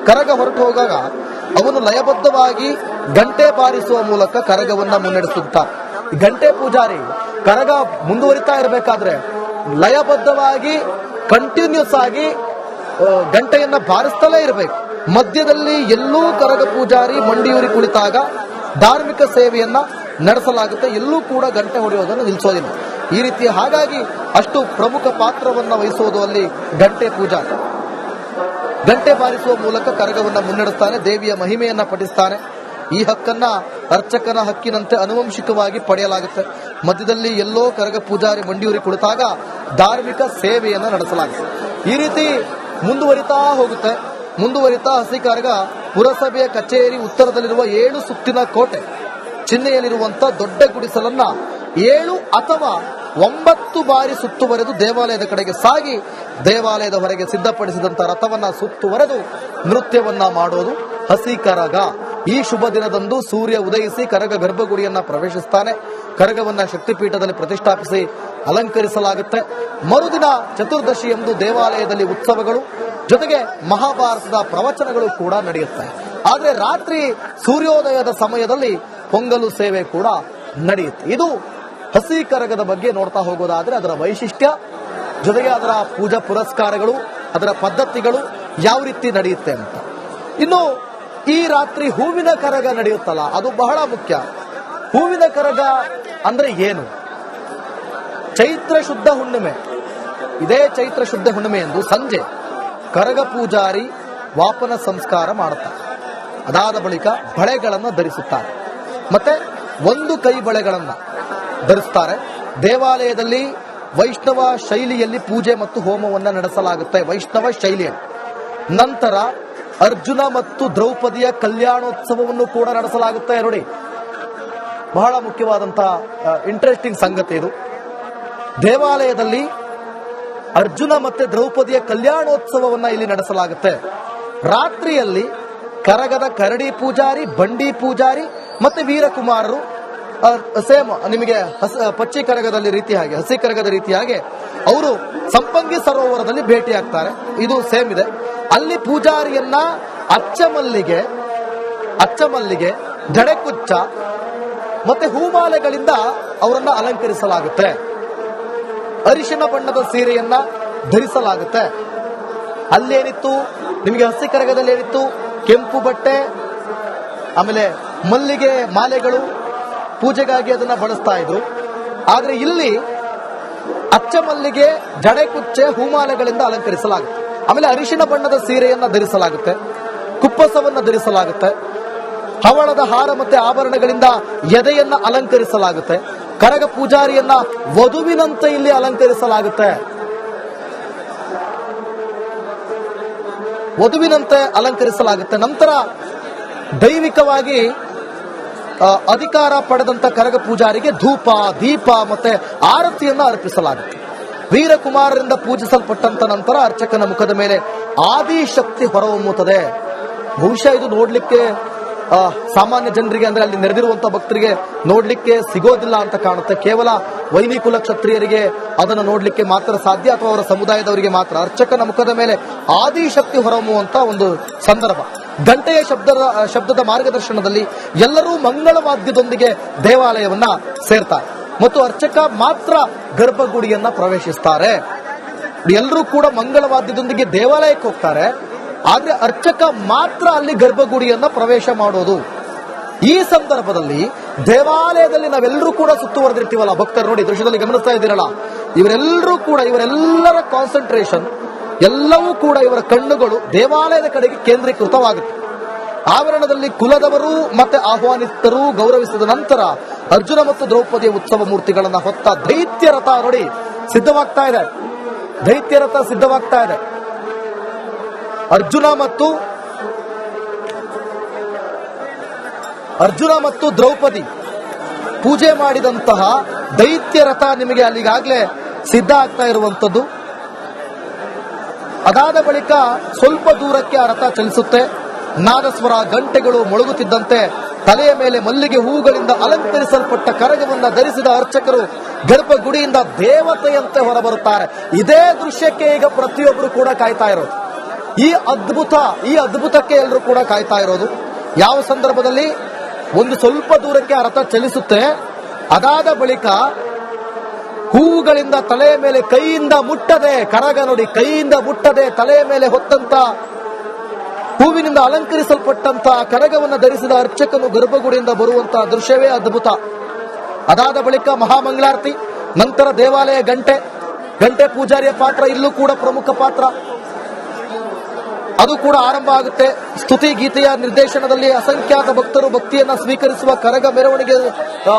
ಕರಗ ಹೊರಟು ಹೋಗಾಗ ಅವನು ಲಯಬದ್ಧವಾಗಿ ಗಂಟೆ ಬಾರಿಸುವ ಮೂಲಕ ಕರಗವನ್ನ ಮುನ್ನಡೆಸುತ್ತಾರೆ. ಗಂಟೆ ಪೂಜಾರಿ ಕರಗ ಮುಂದುವರಿತಾ ಇರಬೇಕಾದ್ರೆ ಲಯಬದ್ಧವಾಗಿ ಕಂಟಿನ್ಯೂಸ್ ಆಗಿ ಗಂಟೆಯನ್ನ ಬಾರಿಸ್ತಲೇ ಇರಬೇಕು. ಮಧ್ಯದಲ್ಲಿ ಎಲ್ಲೂ ಕರಗ ಪೂಜಾರಿ ಮಂಡಿಯೂರಿ ಕುಳಿತಾಗ ಧಾರ್ಮಿಕ ಸೇವೆಯನ್ನ ನಡೆಸಲಾಗುತ್ತೆ. ಎಲ್ಲೂ ಕೂಡ ಗಂಟೆ ಹೊಡೆಯೋದನ್ನು ನಿಲ್ಲಿಸೋದಿಲ್ಲ. ಈ ರೀತಿ ಹಾಗಾಗಿ ಅಷ್ಟು ಪ್ರಮುಖ ಪಾತ್ರವನ್ನ ವಹಿಸುವುದು ಅಲ್ಲಿ ಗಂಟೆ ಪೂಜಾರಿ. ಗಂಟೆ ಬಾರಿಸುವ ಮೂಲಕ ಕರಗವನ್ನ ಮುನ್ನಡೆಸ್ತಾನೆ, ದೇವಿಯ ಮಹಿಮೆಯನ್ನ ಪಠಿಸ್ತಾನೆ. ಈ ಹಕ್ಕನ್ನ ಅರ್ಚಕನ ಹಕ್ಕಿನಂತೆ ಆನುವಂಶಿಕವಾಗಿ ಪಡೆಯಲಾಗುತ್ತೆ. ಮಧ್ಯದಲ್ಲಿ ಎಲ್ಲೋ ಕರಗ ಪೂಜಾರಿ ಮಂಡಿಯೂರಿ ಕುಳಿತಾಗ ಧಾರ್ಮಿಕ ಸೇವೆಯನ್ನ ನಡೆಸಲಾಗುತ್ತೆ. ಈ ರೀತಿ ಮುಂದುವರಿತಾ ಹೋಗುತ್ತೆ. ಮುಂದುವರಿತಾ ಹಸಿ ಕರಗ ಪುರಸಭೆಯ ಕಚೇರಿ ಉತ್ತರದಲ್ಲಿರುವ 7 ಸುತ್ತಿನ ಕೋಟೆ ಚಿಹ್ನೆಯಲ್ಲಿರುವಂತ ದೊಡ್ಡ ಗುಡಿಸಲನ್ನ 7 ಅಥವಾ 9 ಬಾರಿ ಸುತ್ತುವರೆದು ದೇವಾಲಯದ ಕಡೆಗೆ ಸಾಗಿ ದೇವಾಲಯದ ಹೊರಗೆ ಸಿದ್ಧಪಡಿಸಿದಂತ ರಥವನ್ನ ಸುತ್ತುವರೆದು ನೃತ್ಯವನ್ನ ಮಾಡೋದು ಹಸಿ ಕರಗ. ಈ ಶುಭ ದಿನದಂದು ಸೂರ್ಯ ಉದಯಿಸಿ ಕರಗ ಗರ್ಭಗುಡಿಯನ್ನ ಪ್ರವೇಶಿಸ್ತಾನೆ. ಕರಗವನ್ನ ಶಕ್ತಿಪೀಠದಲ್ಲಿ ಪ್ರತಿಷ್ಠಾಪಿಸಿ ಅಲಂಕರಿಸಲಾಗುತ್ತೆ. ಮರುದಿನ ಚತುರ್ದಶಿ ಎಂದು ದೇವಾಲಯದಲ್ಲಿ ಉತ್ಸವಗಳು ಜೊತೆಗೆ ಮಹಾಭಾರತದ ಪ್ರವಚನಗಳು ಕೂಡ ನಡೆಯುತ್ತೆ. ಆದ್ರೆ ರಾತ್ರಿ ಸೂರ್ಯೋದಯದ ಸಮಯದಲ್ಲಿ ಪೊಂಗಲು ಸೇವೆ ಕೂಡ ನಡೆಯುತ್ತೆ. ಇದು ಹಸಿ ಕರಗದ ಬಗ್ಗೆ ನೋಡ್ತಾ ಹೋಗೋದಾದ್ರೆ ಅದರ ವೈಶಿಷ್ಟ್ಯ ಜೊತೆಗೆ ಅದರ ಪೂಜಾ ಪುರಸ್ಕಾರಗಳು, ಅದರ ಪದ್ಧತಿಗಳು ಯಾವ ರೀತಿ ನಡೆಯುತ್ತೆ ಅಂತ. ಇನ್ನು ಈ ರಾತ್ರಿ ಹೂವಿನ ಕರಗ ನಡೆಯುತ್ತಲ್ಲ, ಅದು ಬಹಳ ಮುಖ್ಯ. ಹೂವಿನ ಕರಗ ಅಂದ್ರೆ ಏನು? ಚೈತ್ರ ಶುದ್ಧ ಹುಣ್ಣಿಮೆ, ಇದೇ ಚೈತ್ರ ಶುದ್ಧ ಹುಣ್ಣಿಮೆ ಎಂದು ಸಂಜೆ ಕರಗ ಪೂಜಾರಿ ವಾಪನ ಸಂಸ್ಕಾರ ಮಾಡುತ್ತಾರೆ. ಅದಾದ ಬಳಿಕ ಬಳೆಗಳನ್ನು ಧರಿಸುತ್ತಾರೆ. ಮತ್ತೆ 1 ಕೈ ಬಳೆಗಳನ್ನ ಧರಿಸುತ್ತಾರೆ. ದೇವಾಲಯದಲ್ಲಿ ವೈಷ್ಣವ ಶೈಲಿಯಲ್ಲಿ ಪೂಜೆ ಮತ್ತು ಹೋಮವನ್ನ ನಡೆಸಲಾಗುತ್ತೆ. ವೈಷ್ಣವ ಶೈಲಿಯಲ್ಲಿ ನಂತರ ಅರ್ಜುನ ಮತ್ತು ದ್ರೌಪದಿಯ ಕಲ್ಯಾಣೋತ್ಸವವನ್ನು ಕೂಡ ನಡೆಸಲಾಗುತ್ತೆ. ನೋಡಿ, ಬಹಳ ಮುಖ್ಯವಾದಂತಹ ಇಂಟ್ರೆಸ್ಟಿಂಗ್ ಸಂಗತಿ ಇದು. ದೇವಾಲಯದಲ್ಲಿ ಅರ್ಜುನ ಮತ್ತೆ ದ್ರೌಪದಿಯ ಕಲ್ಯಾಣೋತ್ಸವವನ್ನ ಇಲ್ಲಿ ನಡೆಸಲಾಗುತ್ತೆ. ರಾತ್ರಿಯಲ್ಲಿ ಕರಗದ ಕರಡಿ ಪೂಜಾರಿ, ಬಂಡಿ ಪೂಜಾರಿ ಮತ್ತೆ ವೀರಕುಮಾರರು ಸೇಮ್ ನಿಮಗೆ ಪಚ್ಚಿ ಕರಗದಲ್ಲಿ ರೀತಿಯಾಗಿ ಹಸಿ ಕರಗದ ರೀತಿಯಾಗಿ ಅವರು ಸಂಪಂಗಿ ಸರೋವರದಲ್ಲಿ ಭೇಟಿಯಾಗ್ತಾರೆ. ಇದು ಸೇಮ್ ಇದೆ. ಅಲ್ಲಿ ಪೂಜಾರಿಯನ್ನ ಅಚ್ಚಮಲ್ಲಿಗೆ, ಜಡೆಕುಚ್ಚ ಮತ್ತೆ ಹೂಮಾಲೆಗಳಿಂದ ಅವರನ್ನ ಅಲಂಕರಿಸಲಾಗುತ್ತೆ. ಅರಿಶಿನ ಬಣ್ಣದ ಸೀರೆಯನ್ನ ಧರಿಸಲಾಗುತ್ತೆ. ಅಲ್ಲೇನಿತ್ತು ನಿಮಗೆ ಹಸಿ ಕರಗದಲ್ಲಿ ಏನಿತ್ತು? ಕೆಂಪು ಬಟ್ಟೆ, ಆಮೇಲೆ ಮಲ್ಲಿಗೆ ಮಾಲೆಗಳು, ಪೂಜೆಗಾಗಿ ಅದನ್ನ ಬಳಸ್ತಾ ಇದ್ರು. ಆದ್ರೆ ಇಲ್ಲಿ ಅಚ್ಚ ಮಲ್ಲಿಗೆ, ಜಡೆಕುಚ್ಚೆ, ಹೂಮಾಲೆಗಳಿಂದ ಅಲಂಕರಿಸಲಾಗುತ್ತೆ. ಆಮೇಲೆ ಅರಿಶಿನ ಬಣ್ಣದ ಸೀರೆಯನ್ನ ಧರಿಸಲಾಗುತ್ತೆ, ಕುಪ್ಪಸವನ್ನ ಧರಿಸಲಾಗುತ್ತೆ, ಹವಳದ ಹಾರ ಮತ್ತೆ ಆಭರಣಗಳಿಂದ ಎದೆಯನ್ನ ಅಲಂಕರಿಸಲಾಗುತ್ತೆ. ಕರಗ ಪೂಜಾರಿಯನ್ನ ವಧುವಿನಂತೆ ಇಲ್ಲಿ ಅಲಂಕರಿಸಲಾಗುತ್ತೆ. ನಂತರ ದೈವಿಕವಾಗಿ ಅಧಿಕಾರ ಪಡೆದಂತ ಕರಗ ಪೂಜಾರಿಗೆ ಧೂಪ, ದೀಪ ಮತ್ತೆ ಆರತಿಯನ್ನ ಅರ್ಪಿಸಲಾಗುತ್ತೆ. ವೀರಕುಮಾರರಿಂದ ಪೂಜಿಸಲ್ಪಟ್ಟಂತ ನಂತರ ಅರ್ಚಕನ ಮುಖದ ಮೇಲೆ ಆದಿಶಕ್ತಿ ಹೊರಹೊಮ್ಮುತ್ತದೆ. ಬಹುಶಃ ಇದು ನೋಡ್ಲಿಕ್ಕೆ ಸಾಮಾನ್ಯ ಜನರಿಗೆ ಅಂದ್ರೆ ಅಲ್ಲಿ ನೆರೆದಿರುವಂತಹ ಭಕ್ತರಿಗೆ ನೋಡ್ಲಿಕ್ಕೆ ಸಿಗೋದಿಲ್ಲ ಅಂತ ಕಾಣುತ್ತೆ. ಕೇವಲ ವೈನಿಕುಲ ಕ್ಷತ್ರಿಯರಿಗೆ ಅದನ್ನು ನೋಡ್ಲಿಕ್ಕೆ ಮಾತ್ರ ಸಾಧ್ಯ, ಅಥವಾ ಅವರ ಸಮುದಾಯದವರಿಗೆ ಮಾತ್ರ. ಅರ್ಚಕನ ಮುಖದ ಮೇಲೆ ಆದಿಶಕ್ತಿ ಹೊರಹೊಮ್ಮುವಂತ ಒಂದು ಸಂದರ್ಭ. ಗಂಟೆಯ ಶಬ್ದದ ಮಾರ್ಗದರ್ಶನದಲ್ಲಿ ಎಲ್ಲರೂ ಮಂಗಳವಾದ್ಯದೊಂದಿಗೆ ದೇವಾಲಯವನ್ನ ಸೇರ್ತಾರೆ ಮತ್ತು ಅರ್ಚಕ ಮಾತ್ರ ಗರ್ಭಗುಡಿಯನ್ನ ಪ್ರವೇಶಿಸ್ತಾರೆ. ಎಲ್ಲರೂ ಕೂಡ ಮಂಗಳವಾದ್ಯದೊಂದಿಗೆ ದೇವಾಲಯಕ್ಕೆ ಹೋಗ್ತಾರೆ, ಆದ್ರೆ ಅರ್ಚಕ ಮಾತ್ರ ಅಲ್ಲಿ ಗರ್ಭಗುಡಿಯನ್ನ ಪ್ರವೇಶ ಮಾಡೋದು. ಈ ಸಂದರ್ಭದಲ್ಲಿ ದೇವಾಲಯದಲ್ಲಿ ನಾವೆಲ್ಲರೂ ಕೂಡ ಸುತ್ತುವರೆದಿರ್ತೀವಲ್ಲ ಭಕ್ತರು, ನೋಡಿ ದೃಶ್ಯದಲ್ಲಿ ಗಮನಿಸ್ತಾ ಇದ್ದೀರಲ್ಲ, ಇವರೆಲ್ಲರ ಕಾನ್ಸಂಟ್ರೇಷನ್ ಎಲ್ಲವೂ ಕೂಡ, ಇವರ ಕಣ್ಣುಗಳು ದೇವಾಲಯದ ಕಡೆಗೆ ಕೇಂದ್ರೀಕೃತವಾಗುತ್ತೆ. ಆವರಣದಲ್ಲಿ ಕುಲದವರು ಮತ್ತೆ ಆಹ್ವಾನಿತರು ಗೌರವಿಸಿದ ನಂತರ ಅರ್ಜುನ ಮತ್ತು ದ್ರೌಪದಿಯ ಉತ್ಸವ ಮೂರ್ತಿಗಳನ್ನ ಹೊತ್ತ ದೈತ್ಯ ರಥ ನೋಡಿ ಸಿದ್ಧವಾಗ್ತಾ ಇದೆ. ಅರ್ಜುನ ಮತ್ತು ದ್ರೌಪದಿ ಪೂಜೆ ಮಾಡಿದಂತಹ ದೈತ್ಯ ರಥ ನಿಮಗೆ ಅಲ್ಲಿಗಾಗ್ಲೇ ಸಿದ್ಧ ಆಗ್ತಾ ಇರುವಂತದ್ದು. ಅದಾದ ಬಳಿಕ ಸ್ವಲ್ಪ ದೂರಕ್ಕೆ ಆ ರಥ ಚಲಿಸುತ್ತೆ. ನಾದಸ್ವರ, ಗಂಟೆಗಳು ಮೊಳಗುತ್ತಿದ್ದಂತೆ ತಲೆಯ ಮೇಲೆ ಮಲ್ಲಿಗೆ ಹೂಗಳಿಂದ ಅಲಂಕರಿಸಲ್ಪಟ್ಟ ಕರಗವನ್ನ ಧರಿಸಿದ ಅರ್ಚಕರು ಗರ್ಭಗುಡಿಯಿಂದ ದೇವತೆಯಂತೆ ಹೊರಬರುತ್ತಾರೆ. ಇದೇ ದೃಶ್ಯಕ್ಕೆ ಈಗ ಪ್ರತಿಯೊಬ್ಬರು ಕೂಡ ಕಾಯ್ತಾ ಇರೋದು. ಈ ಅದ್ಭುತಕ್ಕೆ ಎಲ್ಲರೂ ಕೂಡ ಕಾಯ್ತಾ ಇರೋದು. ಯಾವ ಸಂದರ್ಭದಲ್ಲಿ ಒಂದು ಸ್ವಲ್ಪ ದೂರಕ್ಕೆ ಆ ರಥ ಚಲಿಸುತ್ತೆ, ಅದಾದ ಬಳಿಕ ಹೂವುಗಳಿಂದ ತಲೆಯ ಮೇಲೆ ಕೈಯಿಂದ ಮುಟ್ಟದೆ, ಕರಗ ನೋಡಿ, ಕೈಯಿಂದ ಮುಟ್ಟದೆ ತಲೆಯ ಮೇಲೆ ಹೊತ್ತಂತ ಹೂವಿನಿಂದ ಅಲಂಕರಿಸಲ್ಪಟ್ಟಂತ ಕರಗವನ್ನು ಧರಿಸಿದ ಅರ್ಚಕನು ಗರ್ಭಗುಡಿಯಿಂದ ಬರುವಂತಹ ದೃಶ್ಯವೇ ಅದ್ಭುತ. ಅದಾದ ಬಳಿಕ ಮಹಾಮಂಗಳಾರತಿ, ನಂತರ ದೇವಾಲಯ ಗಂಟೆ ಪೂಜಾರಿಯ ಪಾತ್ರ ಇಲ್ಲೂ ಕೂಡ ಪ್ರಮುಖ ಪಾತ್ರ, ಅದು ಕೂಡ ಆರಂಭ ಆಗುತ್ತೆ. ಸ್ತುತಿ ಗೀತೆಯ ನಿರ್ದೇಶನದಲ್ಲಿ ಅಸಂಖ್ಯಾತ ಭಕ್ತರು ಭಕ್ತಿಯನ್ನ ಸ್ವೀಕರಿಸುವ ಕರಗ ಮೆರವಣಿಗೆ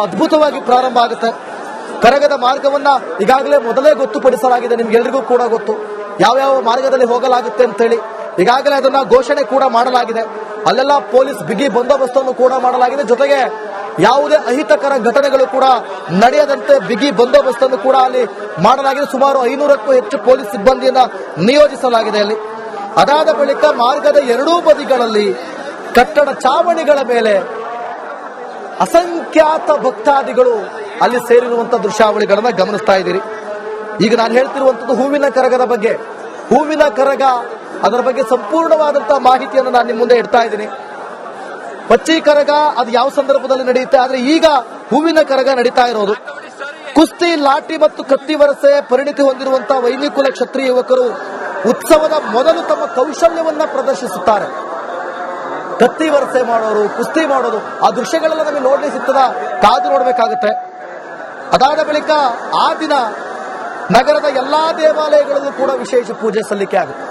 ಅದ್ಭುತವಾಗಿ ಪ್ರಾರಂಭ ಆಗುತ್ತೆ. ಕರಗದ ಮಾರ್ಗವನ್ನ ಈಗಾಗಲೇ ಮೊದಲೇ ಗೊತ್ತುಪಡಿಸಲಾಗಿದೆ, ನಿಮ್ಗೆಲ್ರಿಗೂ ಕೂಡ ಗೊತ್ತು ಯಾವ ಮಾರ್ಗದಲ್ಲಿ ಹೋಗಲಾಗುತ್ತೆ ಅಂತೇಳಿ. ಈಗಾಗಲೇ ಅದನ್ನ ಘೋಷಣೆ ಕೂಡ ಮಾಡಲಾಗಿದೆ. ಅಲ್ಲೆಲ್ಲ ಪೊಲೀಸ್ ಬಿಗಿ ಬಂದೋಬಸ್ತನ್ನು ಕೂಡ ಮಾಡಲಾಗಿದೆ. ಜೊತೆಗೆ ಯಾವುದೇ ಅಹಿತಕರ ಘಟನೆಗಳು ಕೂಡ ನಡೆಯದಂತೆ ಬಿಗಿ ಬಂದೋಬಸ್ತನ್ನು ಕೂಡ ಅಲ್ಲಿ ಮಾಡಲಾಗಿದೆ. ಸುಮಾರು 500ಕ್ಕೂ ಹೆಚ್ಚು ಪೊಲೀಸ್ ಸಿಬ್ಬಂದಿಯನ್ನ ನಿಯೋಜಿಸಲಾಗಿದೆ ಅಲ್ಲಿ. ಅದಾದ ಬಳಿಕ ಮಾರ್ಗದ ಎರಡೂ ಬದಿಗಳಲ್ಲಿ ಕಟ್ಟಡ ಚಾವಣಿಗಳ ಮೇಲೆ ಅಸಂಖ್ಯಾತ ಭಕ್ತಾದಿಗಳು ಅಲ್ಲಿ ಸೇರಿರುವಂತಹ ದೃಶ್ಯಾವಳಿಗಳನ್ನ ಗಮನಿಸ್ತಾ ಇದ್ದೀರಿ. ಈಗ ನಾನು ಹೇಳ್ತಿರುವಂತದ್ದು ಹೂವಿನ ಕರಗದ ಬಗ್ಗೆ. ಹೂವಿನ ಕರಗ, ಅದರ ಬಗ್ಗೆ ಸಂಪೂರ್ಣವಾದಂತಹ ಮಾಹಿತಿಯನ್ನು ನಾನು ನಿಮ್ಮ ಮುಂದೆ ಇಡ್ತಾ ಇದ್ದೀನಿ. ಪಚ್ಚಿ ಕರಗ ಅದು ಯಾವ ಸಂದರ್ಭದಲ್ಲಿ ನಡೆಯುತ್ತೆ, ಆದ್ರೆ ಈಗ ಹೂವಿನ ಕರಗ ನಡೀತಾ ಇರೋದು. ಕುಸ್ತಿ, ಲಾಠಿ ಮತ್ತು ಕತ್ತಿ ವರಸೆ ಪರಿಣಿತಿ ಹೊಂದಿರುವಂತಹ ವೈನಿಕುಲ ಕ್ಷತ್ರಿಯ ಯುವಕರು ಉತ್ಸವದ ಮೊದಲು ತಮ್ಮ ಕೌಶಲ್ಯವನ್ನ ಪ್ರದರ್ಶಿಸುತ್ತಾರೆ. ಕತ್ತಿ ವರಸೆ ಮಾಡೋರು, ಕುಸ್ತಿ ಮಾಡೋದು, ಆ ದೃಶ್ಯಗಳೆಲ್ಲ ನಮಗೆ ನೋಡ್ಲಿಕ್ಕೆ ಸಿಗ್ತದ, ಕಾದು ನೋಡ್ಬೇಕಾಗುತ್ತೆ. ಅದಾದ ಬಳಿಕ ಆ ದಿನ ನಗರದ ಎಲ್ಲಾ ದೇವಾಲಯಗಳಲ್ಲೂ ಕೂಡ ವಿಶೇಷ ಪೂಜೆ ಸಲ್ಲಿಕೆ ಆಗುತ್ತೆ.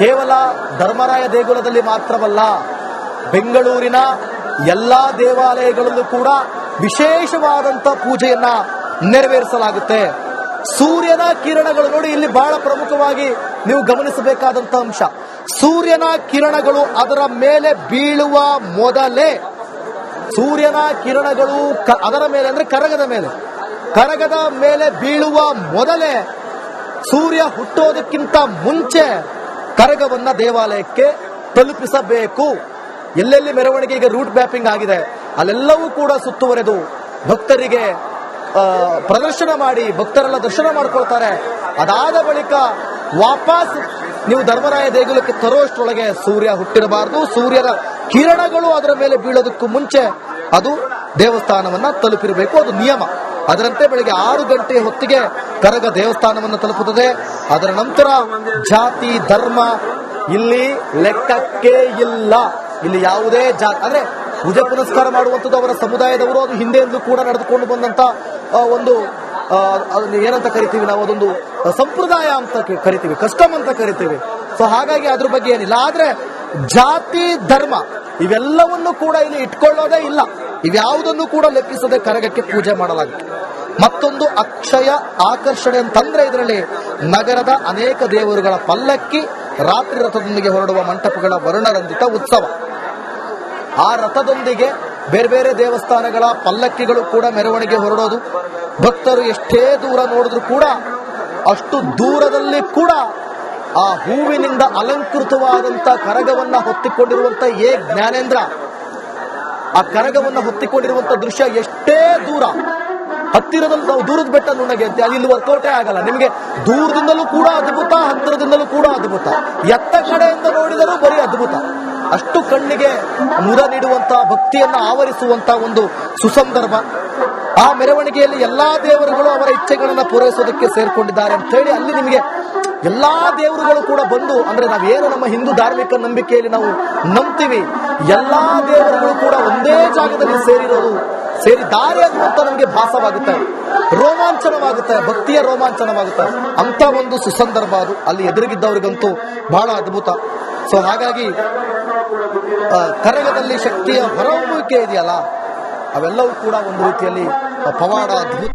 ಕೇವಲ ಧರ್ಮರಾಯ ದೇಗುಲದಲ್ಲಿ ಮಾತ್ರವಲ್ಲ, ಬೆಂಗಳೂರಿನ ಎಲ್ಲಾ ದೇವಾಲಯಗಳಲ್ಲೂ ಕೂಡ ವಿಶೇಷವಾದಂತ ಪೂಜೆಯನ್ನ ನೆರವೇರಿಸಲಾಗುತ್ತೆ. ಸೂರ್ಯನ ಕಿರಣಗಳು ನೋಡಿ, ಇಲ್ಲಿ ಬಹಳ ಪ್ರಮುಖವಾಗಿ ನೀವು ಗಮನಿಸಬೇಕಾದಂತ ಅಂಶ, ಸೂರ್ಯನ ಕಿರಣಗಳು ಅದರ ಮೇಲೆ ಬೀಳುವ ಮೊದಲೇ, ಸೂರ್ಯನ ಕಿರಣಗಳು ಅದರ ಮೇಲೆ ಅಂದ್ರೆ ಕರಗದ ಮೇಲೆ ಬೀಳುವ ಮೊದಲೇ, ಸೂರ್ಯ ಹುಟ್ಟೋದಕ್ಕಿಂತ ಮುಂಚೆ ಕರಗವನ್ನ ದೇವಾಲಯಕ್ಕೆ ತಲುಪಿಸಬೇಕು. ಎಲ್ಲೆಲ್ಲಿ ಮೆರವಣಿಗೆ ಈಗ ರೂಟ್ ಮ್ಯಾಪಿಂಗ್ ಆಗಿದೆ ಅಲ್ಲೆಲ್ಲವೂ ಕೂಡ ಸುತ್ತುವರೆದು ಭಕ್ತರಿಗೆ ಪ್ರದರ್ಶನ ಮಾಡಿ ಭಕ್ತರೆಲ್ಲ ದರ್ಶನ ಮಾಡ್ಕೊಳ್ತಾರೆ. ಅದಾದ ಬಳಿಕ ವಾಪಸ್ ನೀವು ಧರ್ಮರಾಯ ದೇಗುಲಕ್ಕೆ ತರುವಷ್ಟರೊಳಗೆ ಸೂರ್ಯ ಹುಟ್ಟಿರಬಾರದು. ಸೂರ್ಯನ ಕಿರಣಗಳು ಅದರ ಮೇಲೆ ಬೀಳೋದಕ್ಕೂ ಮುಂಚೆ ಅದು ದೇವಸ್ಥಾನವನ್ನ ತಲುಪಿರಬೇಕು, ಅದು ನಿಯಮ. ಅದರಂತೆ ಬೆಳಿಗ್ಗೆ 6 ಗಂಟೆ ಹೊತ್ತಿಗೆ ಕರಗ ದೇವಸ್ಥಾನವನ್ನು ತಲುಪುತ್ತದೆ. ಅದರ ನಂತರ ಜಾತಿ ಧರ್ಮ ಇಲ್ಲಿ ಲೆಕ್ಕಕ್ಕೆ ಇಲ್ಲ. ಇಲ್ಲಿ ಯಾವುದೇ ಅಂದ್ರೆ ಪೂಜೆ ಪುನಸ್ಕಾರ ಮಾಡುವಂಥದ್ದು ಅವರ ಸಮುದಾಯದವರು, ಅದು ಹಿಂದೆಂದೂ ಕೂಡ ನಡೆದುಕೊಂಡು ಬಂದಂತ ಒಂದು ಏನಂತ ಕರಿತೀವಿ ನಾವು, ಅದೊಂದು ಸಂಪ್ರದಾಯ ಅಂತ ಕರಿತೀವಿ, ಕಸ್ಟಮ್ ಅಂತ ಕರಿತೀವಿ. ಸೊ ಹಾಗಾಗಿ ಅದ್ರ ಬಗ್ಗೆ ಏನಿಲ್ಲ. ಆದ್ರೆ ಜಾತಿ ಧರ್ಮ ಇವೆಲ್ಲವನ್ನು ಕೂಡ ಇಲ್ಲಿ ಇಟ್ಕೊಳ್ಳೋದೇ ಇಲ್ಲ. ಇವ್ಯಾವುದನ್ನು ಕೂಡ ಲೆಕ್ಕಿಸದೆ ಕರಗಕ್ಕೆ ಪೂಜೆ ಮಾಡಲಾಗುತ್ತೆ. ಮತ್ತೊಂದು ಅಕ್ಷಯ ಆಕರ್ಷಣೆ ಅಂತಂದ್ರೆ ಇದರಲ್ಲಿ ನಗರದ ಅನೇಕ ದೇವರುಗಳ ಪಲ್ಲಕ್ಕಿ, ರಾತ್ರಿ ರಥದೊಂದಿಗೆ ಹೊರಡುವ ಮಂಟಪಗಳ ವರ್ಣರಂಜಿತ ಉತ್ಸವ. ಆ ರಥದೊಂದಿಗೆ ಬೇರೆ ಬೇರೆ ದೇವಸ್ಥಾನಗಳ ಪಲ್ಲಕ್ಕಿಗಳು ಕೂಡ ಮೆರವಣಿಗೆ ಹೊರಡೋದು. ಭಕ್ತರು ಎಷ್ಟೇ ದೂರ ನೋಡಿದ್ರು ಕೂಡ ಅಷ್ಟು ದೂರದಲ್ಲಿ ಕೂಡ ಆ ಹೂವಿನಿಂದ ಅಲಂಕೃತವಾದಂತ ಕರಗವನ್ನ ಹೊತ್ತಿಕೊಂಡಿರುವಂತ ಜ್ಞಾನೇಂದ್ರ, ಆ ಕರಗವನ್ನ ಹೊತ್ತಿಕೊಂಡಿರುವಂತ ದೃಶ್ಯ ಎಷ್ಟೇ ದೂರ, ಹತ್ತಿರದಲ್ಲಿ ನಾವು ದೂರದ ಬೆಟ್ಟ ನುಣ್ಣಗೆ ಅಂತ ಅಲ್ಲಿ ವರ್ಕೌಟೇ ಆಗಲ್ಲ ನಿಮಗೆ. ದೂರದಿಂದಲೂ ಕೂಡ ಅದ್ಭುತ, ಹತ್ತಿರದಿಂದಲೂ ಕೂಡ ಅದ್ಭುತ, ಎತ್ತ ಕಡೆಯಿಂದ ನೋಡಿದರೂ ಬರೀ ಅದ್ಭುತ. ಅಷ್ಟು ಕಣ್ಣಿಗೆ ಮುದ ನೀಡುವಂತಹ ಭಕ್ತಿಯನ್ನ ಆವರಿಸುವಂತ ಒಂದು ಸುಸಂದರ್ಭ. ಆ ಮೆರವಣಿಗೆಯಲ್ಲಿ ಎಲ್ಲಾ ದೇವರುಗಳು ಅವರ ಇಚ್ಛೆಗಳನ್ನ ಪೂರೈಸೋದಕ್ಕೆ ಸೇರ್ಕೊಂಡಿದ್ದಾರೆ ಅಂತ ಹೇಳಿ ಅಲ್ಲಿ ನಿಮಗೆ ಎಲ್ಲಾ ದೇವರುಗಳು ಕೂಡ ಬಂದು, ಅಂದ್ರೆ ನಾವೇನು ನಮ್ಮ ಹಿಂದೂ ಧಾರ್ಮಿಕ ನಂಬಿಕೆಯಲ್ಲಿ ನಾವು ನಂಬ್ತೀವಿ, ಎಲ್ಲಾ ದೇವರುಗಳು ಕೂಡ ಒಂದೇ ಜಾಗದಲ್ಲಿ ಸೇರಿದ್ದಾರೆ ಅನ್ನುವಂತ ನಮಗೆ ಭಾಸವಾಗುತ್ತೆ, ರೋಮಾಂಚನವಾಗುತ್ತೆ, ಭಕ್ತಿಯ ರೋಮಾಂಚನವಾಗುತ್ತೆ. ಅಂತ ಒಂದು ಸುಸಂದರ್ಭ ಅದು ಅಲ್ಲಿ ಎದುರಿಗಿದ್ದವರಿಗಂತೂ ಬಹಳ ಅದ್ಭುತ. ಸೊ ಹಾಗಾಗಿ ಕರಗದಲ್ಲಿ ಶಕ್ತಿಯ ಹೊರಹೊಮ್ಮುವಿಕೆ ಇದೆಯಲ್ಲ, ಅವೆಲ್ಲವೂ ಕೂಡ ಒಂದು ರೀತಿಯಲ್ಲಿ ಪವಾಡ, ಅದ್ಭುತ.